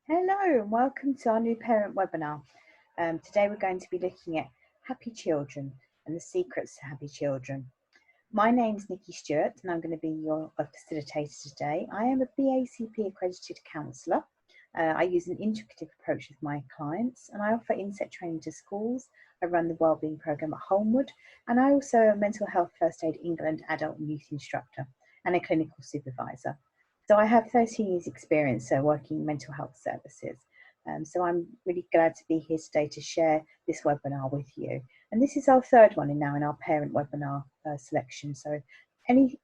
Hello and welcome to our new parent webinar. Today we're going to be looking at happy children and the secrets to happy children. My name's Nicky Stewart and I'm going to be your facilitator today. I am a BACP accredited counsellor. I use an integrative approach with my clients and I offer inset training to schools. I run the wellbeing programme at Holmwood and I also am a mental health first aid England adult and youth instructor and a clinical supervisor. So I have 13 years experience working in mental health services. So I'm really glad to be here today to share this webinar with you. And this is our third one now in our parent webinar selection. So any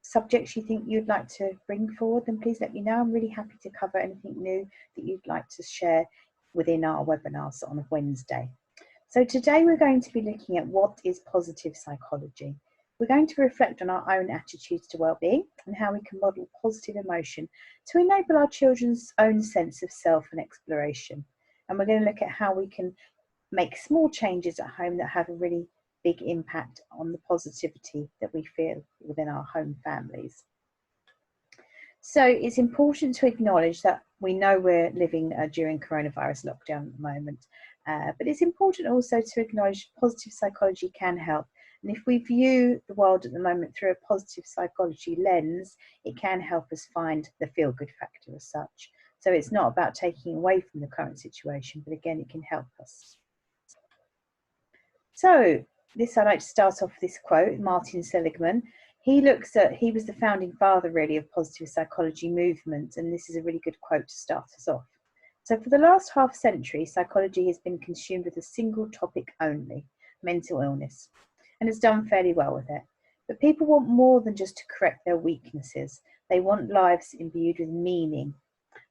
subjects you think you'd like to bring forward, then please let me know. I'm really happy to cover anything new that you'd like to share within our webinars on a Wednesday. So today we're going to be looking at what is positive psychology. We're going to reflect on our own attitudes to well-being and how we can model positive emotion to enable our children's own sense of self and exploration. And we're going to look at how we can make small changes at home that have a really big impact on the positivity that we feel within our home families. So it's important to acknowledge that we know we're living during coronavirus lockdown at the moment, but it's important also to acknowledge positive psychology can help. And if we view the world at the moment through a positive psychology lens, it can help us find the feel-good factor as such. So it's not about taking away from the current situation, but again, it can help us. So I'd like to start off this quote, Martin Seligman. He was the founding father really of positive psychology movement, and this is a really good quote to start us off. So for the last half century, psychology has been consumed with a single topic only, mental illness, and has done fairly well with it. But people want more than just to correct their weaknesses. They want lives imbued with meaning.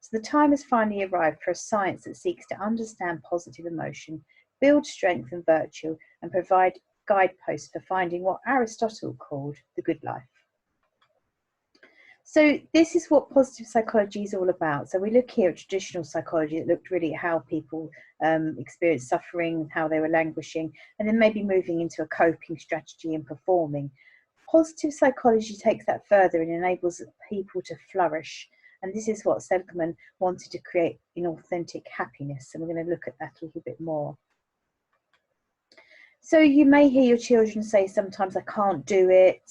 So the time has finally arrived for a science that seeks to understand positive emotion, build strength and virtue, and provide guideposts for finding what Aristotle called the good life. So this is what positive psychology is all about. So we look here at traditional psychology that looked really at how people experienced suffering, how they were languishing, and then maybe moving into a coping strategy and performing. Positive psychology takes that further and enables people to flourish. And this is what Seligman wanted to create in authentic happiness. And we're going to look at that a little bit more. So you may hear your children say sometimes, I can't do it.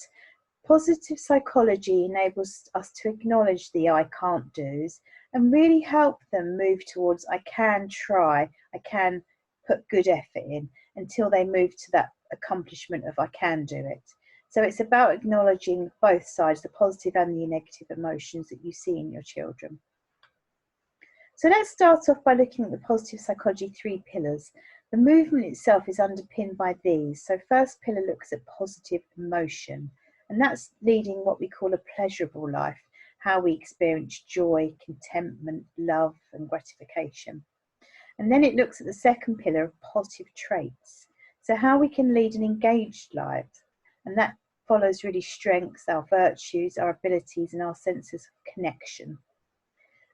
Positive psychology enables us to acknowledge the I can't do's and really help them move towards I can try, I can put good effort in until they move to that accomplishment of I can do it. So it's about acknowledging both sides, the positive and the negative emotions that you see in your children. So let's start off by looking at the positive psychology 3 pillars. The movement itself is underpinned by these. So first pillar looks at positive emotion, and that's leading what we call a pleasurable life, how we experience joy, contentment, love and gratification. And then it looks at the second pillar of positive traits. So how we can lead an engaged life, and that follows really strengths, our virtues, our abilities and our senses of connection.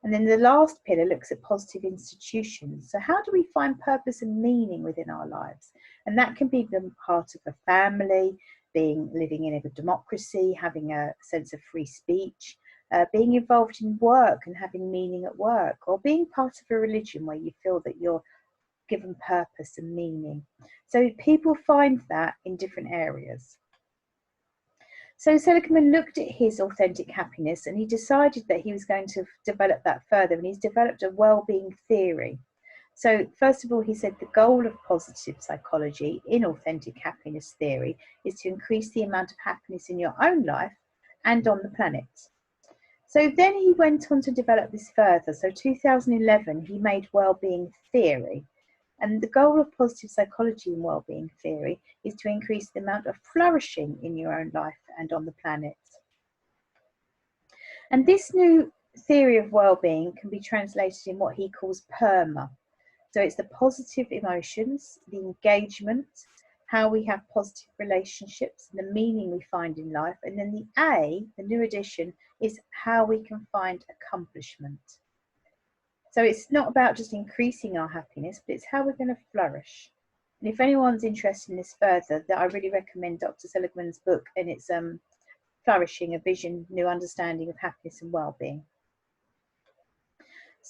And then the last pillar looks at positive institutions. So how do we find purpose and meaning within our lives? And that can be the part of a family, living in a democracy, having a sense of free speech, being involved in work and having meaning at work, or being part of a religion where you feel that you're given purpose and meaning. So people find that in different areas. So Seligman looked at his authentic happiness and he decided that he was going to develop that further, and he's developed a well-being theory. So first of all, he said the goal of positive psychology in authentic happiness theory is to increase the amount of happiness in your own life and on the planet. So then he went on to develop this further. So 2011, he made well-being theory. And the goal of positive psychology and wellbeing theory is to increase the amount of flourishing in your own life and on the planet. And this new theory of wellbeing can be translated in what he calls PERMA. So it's the positive emotions, the engagement, how we have positive relationships, and the meaning we find in life. And then the A, the new addition, is how we can find accomplishment. So it's not about just increasing our happiness, but it's how we're going to flourish. And if anyone's interested in this further, I really recommend Dr. Seligman's book, and it's Flourishing, A Vision, New Understanding of Happiness and Wellbeing.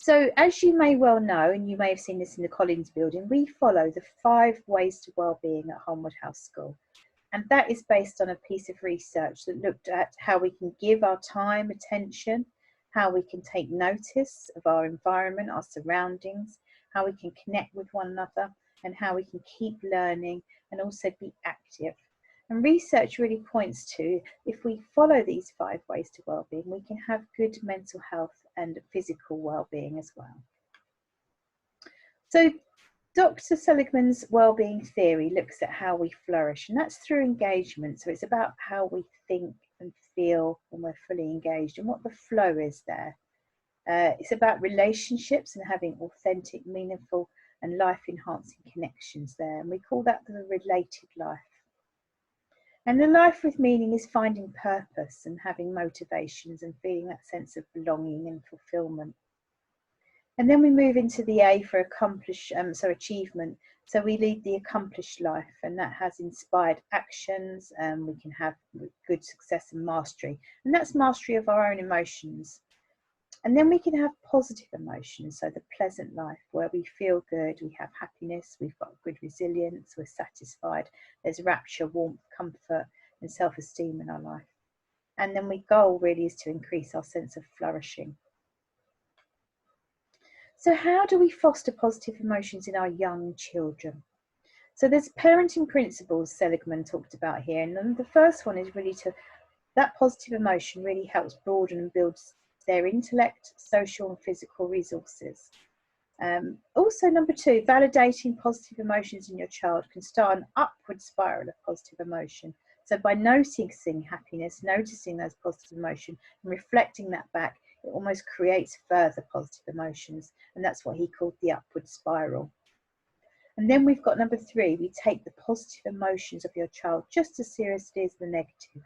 So as you may well know, and you may have seen this in the Collins building, we follow the 5 ways to wellbeing at Holmwood House School. And that is based on a piece of research that looked at how we can give our time, attention, how we can take notice of our environment, our surroundings, how we can connect with one another, and how we can keep learning and also be active. And research really points to, if we follow these 5 ways to wellbeing, we can have good mental health and physical well-being as well. So Dr. Seligman's wellbeing theory looks at how we flourish, and that's through engagement. So it's about how we think and feel when we're fully engaged and what the flow is there. It's about relationships and having authentic, meaningful and life-enhancing connections there, and we call that the related life. And the life with meaning is finding purpose and having motivations and feeling that sense of belonging and fulfillment. And then we move into the A for achievement. So we lead the accomplished life, and that has inspired actions. We can have good success and mastery, and that's mastery of our own emotions. And then we can have positive emotions, so the pleasant life where we feel good, we have happiness, we've got good resilience, we're satisfied, there's rapture, warmth, comfort and self-esteem in our life. And then the goal really is to increase our sense of flourishing. So how do we foster positive emotions in our young children? So there's parenting principles Seligman talked about here, and the first one is really that positive emotion really helps broaden and build their intellect, social and physical resources. Also, number 2, validating positive emotions in your child can start an upward spiral of positive emotion. So by noticing happiness, noticing those positive emotions and reflecting that back, it almost creates further positive emotions, and that's what he called the upward spiral. And then we've got number 3, we take the positive emotions of your child just as seriously as the negative.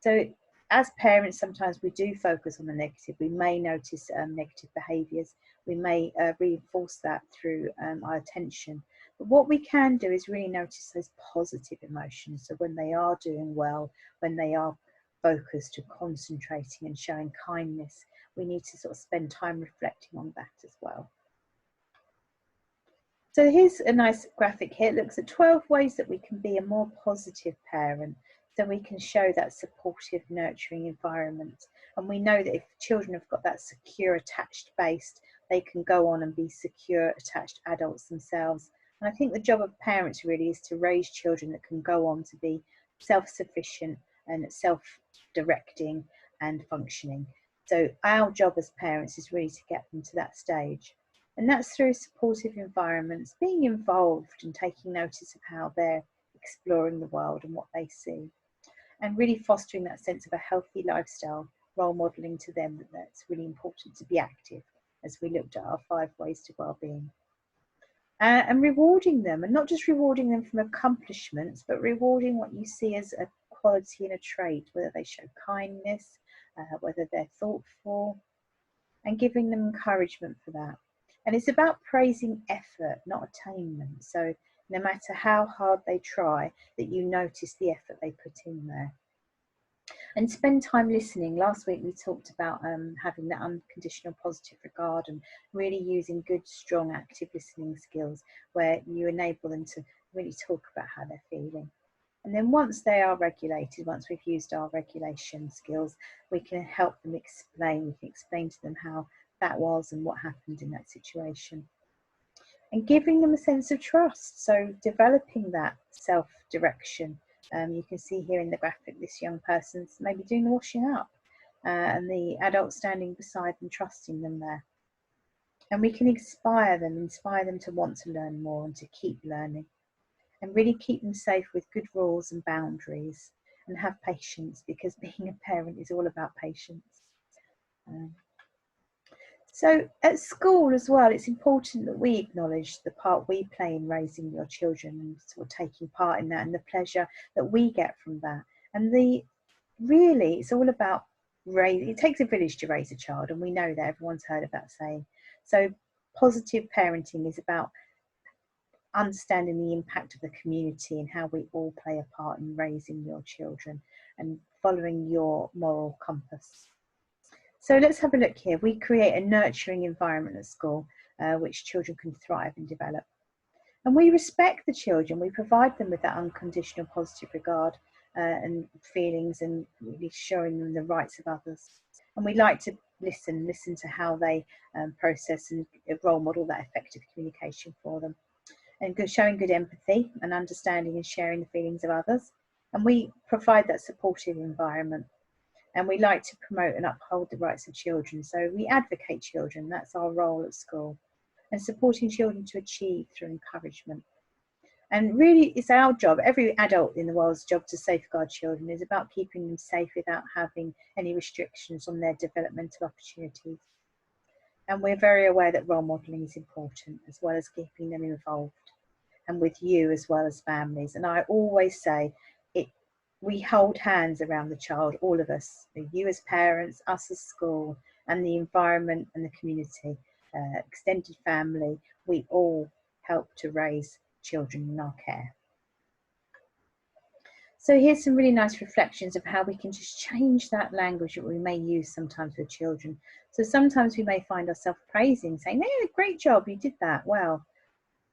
So as parents, sometimes we do focus on the negative. We may notice negative behaviours. We may reinforce that through our attention. But what we can do is really notice those positive emotions. So when they are doing well, when they are focused and concentrating and showing kindness, we need to sort of spend time reflecting on that as well. So here's a nice graphic here. It looks at 12 ways that we can be a more positive parent. So we can show that supportive, nurturing environment. And we know that if children have got that secure, attached base, they can go on and be secure, attached adults themselves. And I think the job of parents really is to raise children that can go on to be self-sufficient and self-directing and functioning. So our job as parents is really to get them to that stage. And that's through supportive environments, being involved and taking notice of how they're exploring the world and what they see. And really fostering that sense of a healthy lifestyle, role modelling to them that that's really important to be active, as we looked at our 5 ways to wellbeing. And rewarding them, and not just rewarding them from accomplishments, but rewarding what you see as a quality and a trait, whether they show kindness, whether they're thoughtful, and giving them encouragement for that. And it's about praising effort, not attainment. So no matter how hard they try, that you notice the effort they put in there. And spend time listening. Last week we talked about having that unconditional positive regard and really using good, strong, active listening skills where you enable them to really talk about how they're feeling. And then once they are regulated, once we've used our regulation skills, we can help them explain. We can explain to them how that was and what happened in that situation. And giving them a sense of trust. So developing that self-direction. You can see here in the graphic, this young person's maybe doing the washing up and the adult standing beside them, trusting them there. And we can inspire them to want to learn more and to keep learning. And really keep them safe with good rules and boundaries, and have patience, because being a parent is all about patience. So at school as well, it's important that we acknowledge the part we play in raising your children and sort of taking part in that, and the pleasure that we get from that. And really, it's all about it takes a village to raise a child, and we know that, everyone's heard of that saying. So positive parenting is about understanding the impact of the community and how we all play a part in raising your children and following your moral compass. So let's have a look here. We create a nurturing environment at school which children can thrive and develop. And we respect the children. We provide them with that unconditional positive regard and feelings, and really showing them the rights of others. And we like to listen to how they process and role model that effective communication for them. And showing good empathy and understanding and sharing the feelings of others. And we provide that supportive environment. And we like to promote and uphold the rights of children. So we advocate children, that's our role at school. And supporting children to achieve through encouragement. And really, it's our job, every adult in the world's job, to safeguard children. Is about keeping them safe without having any restrictions on their developmental opportunities. And we're very aware that role modelling is important, as well as keeping them involved, and with you as well as families. And I always say, we hold hands around the child, all of us, you as parents, us as school, and the environment and the community, extended family. We all help to raise children in our care. So here's some really nice reflections of how we can just change that language that we may use sometimes with children. So sometimes we may find ourselves praising, saying, "Hey, great job, you did that well."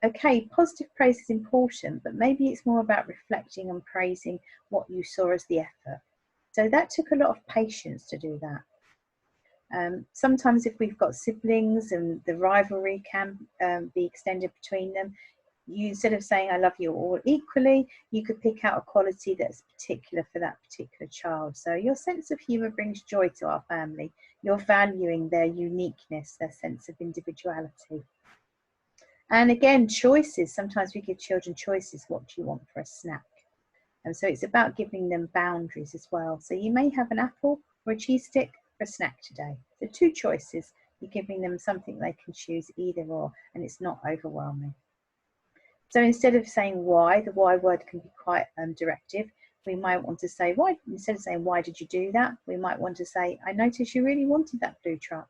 Okay, positive praise is important, but maybe it's more about reflecting and praising what you saw as the effort. So that took a lot of patience to do that. Sometimes if we've got siblings and the rivalry can be extended between them, instead of saying "I love you all equally," you could pick out a quality that's particular for that particular child. So your sense of humour brings joy to our family. You're valuing their uniqueness, their sense of individuality. And again, choices. Sometimes we give children choices. What do you want for a snack? And so it's about giving them boundaries as well. So you may have an apple or a cheese stick for a snack today. So 2 choices. You're giving them something they can choose either or, and it's not overwhelming. So instead of saying why, the why word can be quite directive. We might want to say why. Instead of saying why did you do that, we might want to say, I noticed you really wanted that blue truck.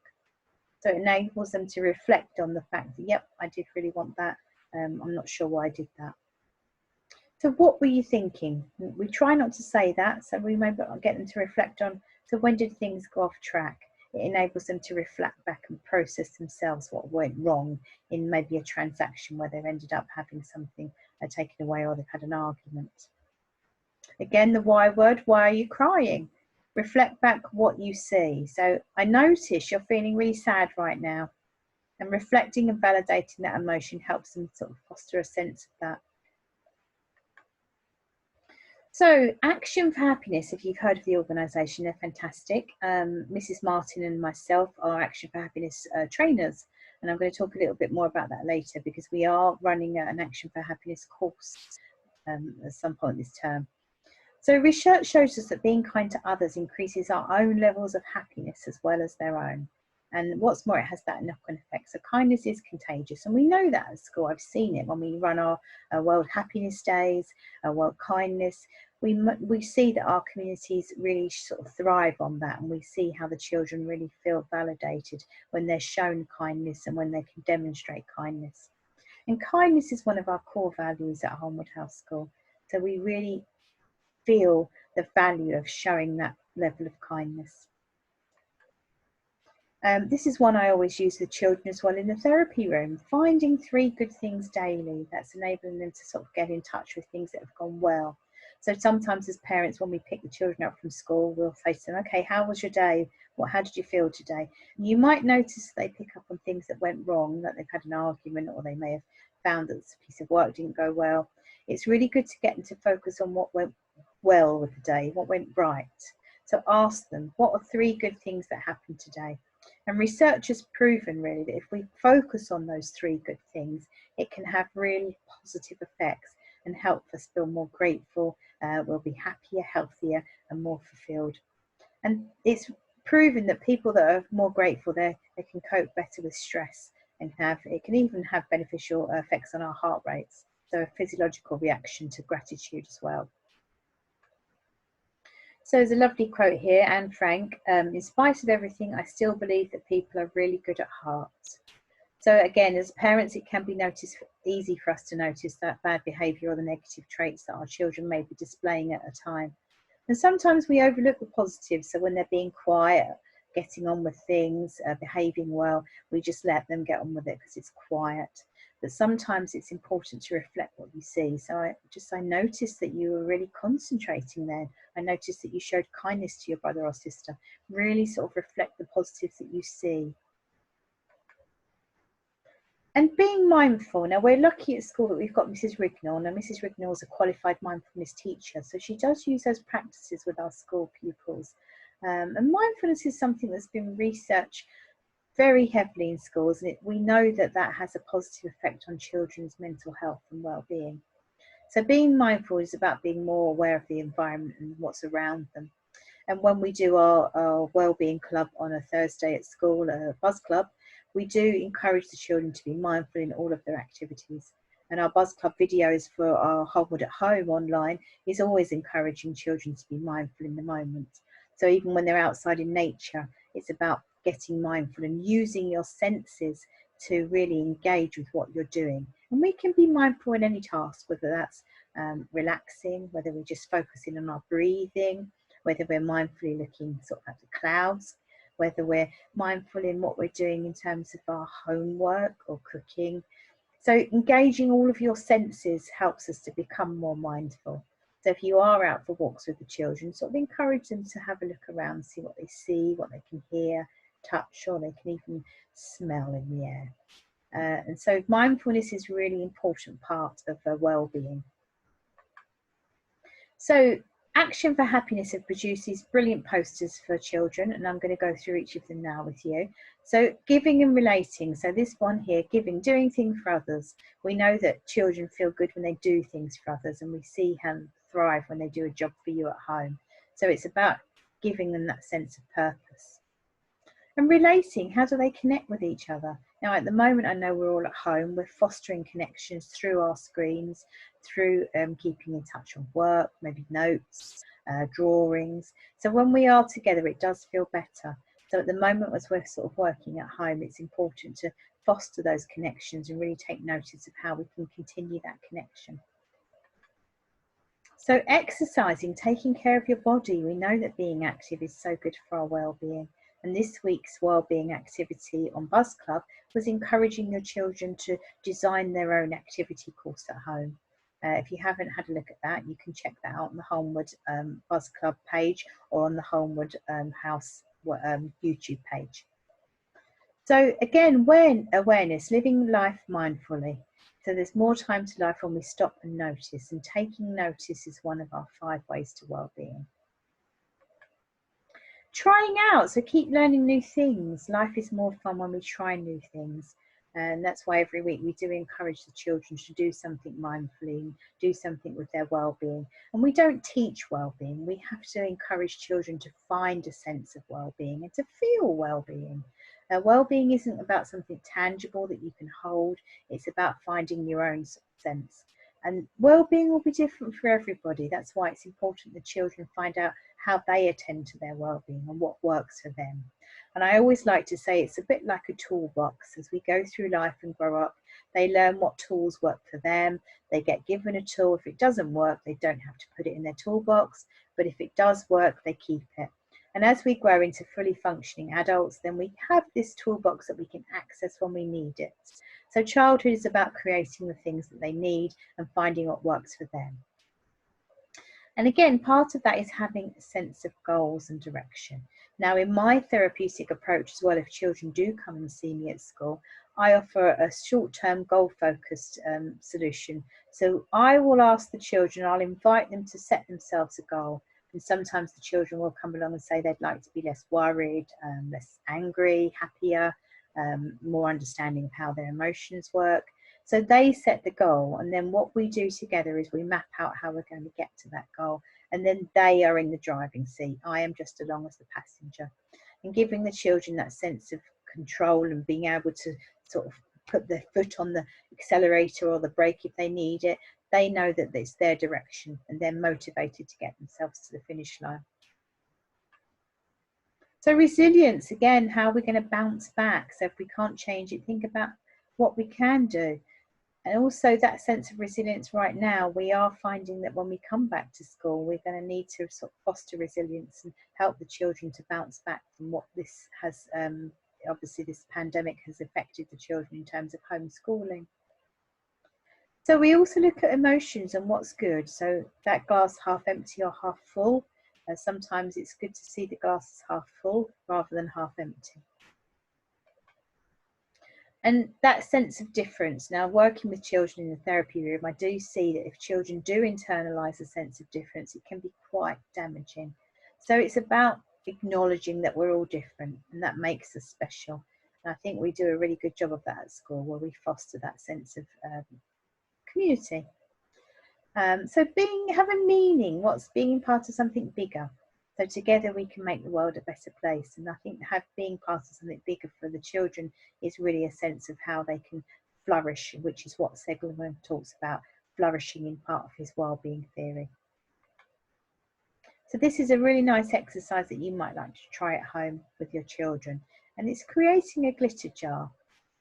So it enables them to reflect on the fact that, yep, I did really want that. I'm not sure why I did that. So what were you thinking? We try not to say that, so we may get them to reflect on, so when did things go off track? It enables them to reflect back and process themselves what went wrong in maybe a transaction where they've ended up having something taken away, or they've had an argument. Again, the why word, why are you crying? Reflect back what you see. So I notice you're feeling really sad right now, and reflecting and validating that emotion helps them sort of foster a sense of that. So Action for Happiness, if you've heard of the organisation, they're fantastic. Mrs. Martin and myself are Action for Happiness trainers, and I'm going to talk a little bit more about that later, because we are running an Action for Happiness course at some point this term. So research shows us that being kind to others increases our own levels of happiness as well as their own. And what's more, it has that knock-on effect. So kindness is contagious, and we know that at school. I've seen it when we run our World Happiness Days, World Kindness. We see that our communities really sort of thrive on that, and we see how the children really feel validated when they're shown kindness and when they can demonstrate kindness. And kindness is one of our core values at Holmwood House School. So we really feel the value of showing that level of kindness. This is one I always use with children as well in the therapy room. Finding 3 good things daily, that's enabling them to sort of get in touch with things that have gone well. So sometimes as parents, when we pick the children up from school, we'll say to them, okay, how was your day? How did you feel today? And you might notice they pick up on things that went wrong, that they've had an argument, or they may have found that a piece of work didn't go well. It's really good to get them to focus on what went well with the day, what went right. So ask them, what are 3 good things that happened today? And research has proven really that if we focus on those 3 good things, it can have really positive effects and help us feel more grateful. We'll be happier, healthier, and more fulfilled. And it's proven that people that are more grateful, they can cope better with stress, and it can even have beneficial effects on our heart rates. So a physiological reaction to gratitude as well. So there's a lovely quote here, Anne Frank, in spite of everything, I still believe that people are really good at heart. So again, as parents, it can be easy for us to notice that bad behaviour or the negative traits that our children may be displaying at a time. And sometimes we overlook the positives. So when they're being quiet, getting on with things, behaving well, we just let them get on with it because it's quiet. But sometimes it's important to reflect what you see. So I noticed that you were really concentrating then. I noticed that you showed kindness to your brother or sister. Really sort of reflect the positives that you see. And being mindful. Now, we're lucky at school that we've got Mrs. Rignall. Now, Mrs. Rignall is a qualified mindfulness teacher, so she does use those practices with our school pupils. And mindfulness is something that's been researched very heavily in schools, and we know that that has a positive effect on children's mental health and well-being. So being mindful is about being more aware of the environment and what's around them. And when we do our wellbeing club on a Thursday at school, a buzz club, we do encourage the children to be mindful in all of their activities. And our buzz club videos for our Homewood at Home online is always encouraging children to be mindful in the moment. So even when they're outside in nature, it's about getting mindful and using your senses to really engage with what you're doing. And we can be mindful in any task, whether that's relaxing, whether we're just focusing on our breathing, whether we're mindfully looking sort of at the clouds, whether we're mindful in what we're doing in terms of our homework or cooking. So engaging all of your senses helps us to become more mindful. So if you are out for walks with the children, sort of encourage them to have a look around, see what they see, what they can hear, touch, or they can even smell in the air. And so mindfulness is a really important part of well-being. So Action for Happiness have produced these brilliant posters for children, and I'm going to go through each of them now with you. So giving and relating. So this one here, giving, doing things for others. We know that children feel good when they do things for others, and we see how they thrive when they do a job for you at home. So it's about giving them that sense of purpose. And relating, how do they connect with each other? Now, at the moment, I know we're all at home. We're fostering connections through our screens, through keeping in touch on work, maybe notes, drawings. So when we are together, it does feel better. So at the moment, as we're sort of working at home, it's important to foster those connections and really take notice of how we can continue that connection. So exercising, taking care of your body. We know that being active is so good for our well-being. And this week's wellbeing activity on Buzz Club was encouraging your children to design their own activity course at home. If you haven't had a look at that, you can check that out on the Homewood Buzz Club page or on the Homewood House YouTube page. So again, awareness, living life mindfully. So there's more time to life when we stop and notice, and taking notice is one of our 5 ways to well-being. Trying out, so keep learning new things. Life is more fun when we try new things, and that's why every week we do encourage the children to do something mindfully, do something with their well-being. And we don't teach well-being, we have to encourage children to find a sense of well-being and to feel well-being. Well-being isn't about something tangible that you can hold, it's about finding your own sense. And well-being will be different for everybody. That's why it's important that children find out how they attend to their well-being and what works for them. And I always like to say it's a bit like a toolbox. As we go through life and grow up, they learn what tools work for them. They get given a tool. If it doesn't work, they don't have to put it in their toolbox. But if it does work, they keep it. And as we grow into fully functioning adults, then we have this toolbox that we can access when we need it. So childhood is about creating the things that they need and finding what works for them. And again, part of that is having a sense of goals and direction. Now, in my therapeutic approach as well, if children do come and see me at school, I offer a short-term goal-focused solution. So I will ask the children, I'll invite them to set themselves a goal. And sometimes the children will come along and say they'd like to be less worried, less angry, happier, more understanding of how their emotions work. So they set the goal, and then what we do together is we map out how we're going to get to that goal, and then they are in the driving seat. I am just along as the passenger, and giving the children that sense of control and being able to sort of put their foot on the accelerator or the brake if they need it. They know that it's their direction and they're motivated to get themselves to the finish line. So resilience, again, how we're going to bounce back. So if we can't change it, think about what we can do. And also that sense of resilience right now, we are finding that when we come back to school, we're going to need to sort of foster resilience and help the children to bounce back from what this has, obviously this pandemic has affected the children in terms of homeschooling. So we also look at emotions and what's good. So that glass half empty or half full. Sometimes it's good to see the glass is half full rather than half empty. And that sense of difference, now working with children in the therapy room, I do see that if children do internalise a sense of difference, it can be quite damaging. So it's about acknowledging that we're all different and that makes us special. And I think we do a really good job of that at school, where we foster that sense of community. So having meaning, what's being part of something bigger. So together we can make the world a better place. And I think being part of something bigger for the children is really a sense of how they can flourish, which is what Seligman talks about, flourishing in part of his wellbeing theory. So this is a really nice exercise that you might like to try at home with your children. And it's creating a glitter jar.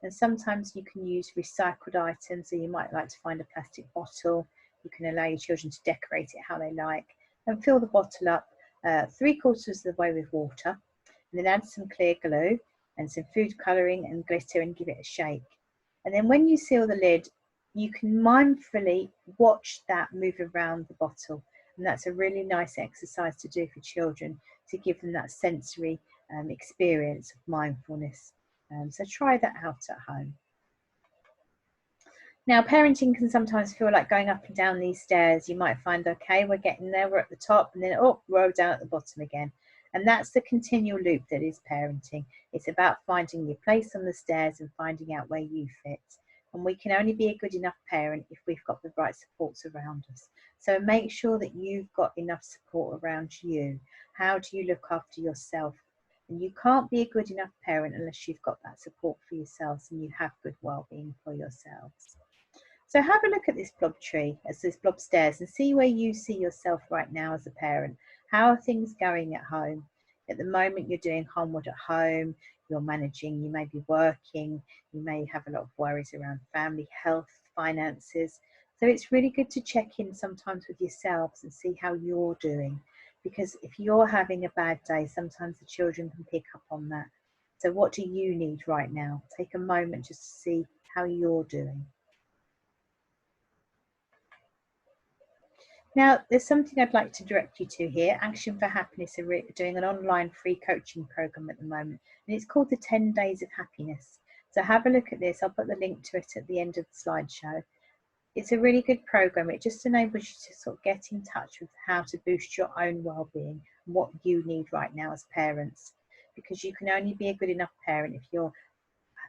And sometimes you can use recycled items, so you might like to find a plastic bottle. You can allow your children to decorate it how they like and fill the bottle up 3/4 of the way with water, and then add some clear glue and some food colouring and glitter and give it a shake. And then when you seal the lid, you can mindfully watch that move around the bottle. And that's a really nice exercise to do for children, to give them that sensory experience of mindfulness. So try that out at home. Now, parenting can sometimes feel like going up and down these stairs. You might find, okay, we're getting there, we're at the top, and then, oh, we're down at the bottom again. And that's the continual loop that is parenting. It's about finding your place on the stairs and finding out where you fit. And we can only be a good enough parent if we've got the right supports around us. So make sure that you've got enough support around you. How do you look after yourself? And you can't be a good enough parent unless you've got that support for yourselves and you have good well-being for yourselves. So have a look at this blob tree, as this blob stairs, and see where you see yourself right now as a parent. How are things going at home? At the moment, you're doing homework at home, you're managing, you may be working, you may have a lot of worries around family, health, finances. So it's really good to check in sometimes with yourselves and see how you're doing. Because if you're having a bad day, sometimes the children can pick up on that. So what do you need right now? Take a moment just to see how you're doing. Now, there's something I'd like to direct you to here. Action for Happiness are doing an online free coaching program at the moment, and it's called the 10 Days of Happiness. So have a look at this. I'll put the link to it at the end of the slideshow. It's a really good program. It just enables you to sort of get in touch with how to boost your own well-being and what you need right now as parents, because you can only be a good enough parent if you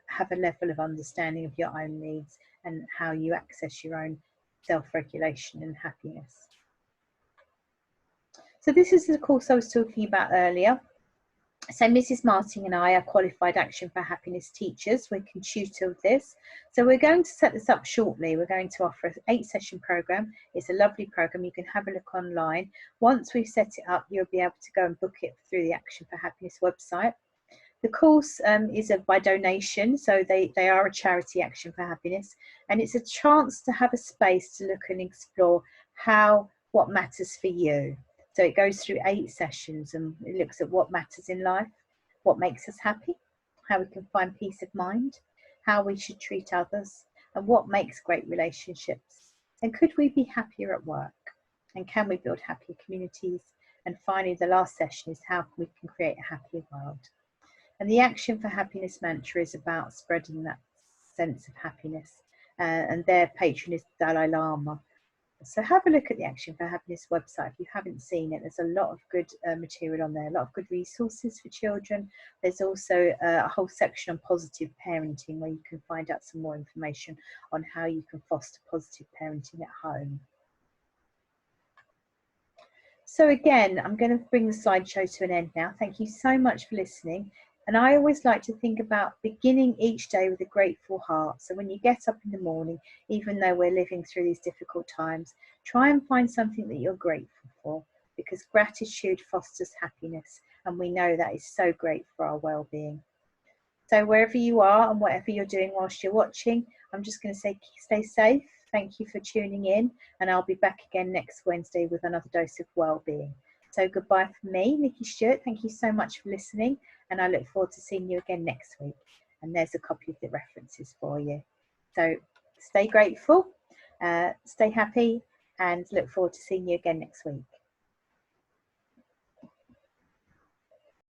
have a level of understanding of your own needs and how you access your own self-regulation and happiness. So this is the course I was talking about earlier. So Mrs. Martin and I are qualified Action for Happiness teachers. We can tutor with this. So we're going to set this up shortly. We're going to offer an 8-session program. It's a lovely program. You can have a look online. Once we've set it up, you'll be able to go and book it through the Action for Happiness website. The course is by donation, so they are a charity, Action for Happiness, and it's a chance to have a space to look and explore what matters for you. So it goes through 8 sessions and it looks at what matters in life, what makes us happy, how we can find peace of mind, how we should treat others, and what makes great relationships. And could we be happier at work? And can we build happier communities? And finally, the last session is how we can create a happier world. And the Action for Happiness mantra is about spreading that sense of happiness. And their patron is Dalai Lama. So have a look at the Action for Happiness website if you haven't seen it. There's a lot of good material on there, a lot of good resources for children. There's also a whole section on positive parenting where you can find out some more information on how you can foster positive parenting at home. So again, I'm going to bring the slideshow to an end now. Thank you so much for listening. And I always like to think about beginning each day with a grateful heart. So when you get up in the morning, even though we're living through these difficult times, try and find something that you're grateful for, because gratitude fosters happiness. And we know that is so great for our well-being. So wherever you are and whatever you're doing whilst you're watching, I'm just going to say stay safe. Thank you for tuning in, and I'll be back again next Wednesday with another dose of wellbeing. So goodbye from me, Nicky Stewart. Thank you so much for listening, and I look forward to seeing you again next week. And there's a copy of the references for you. So stay grateful, stay happy, and look forward to seeing you again next week.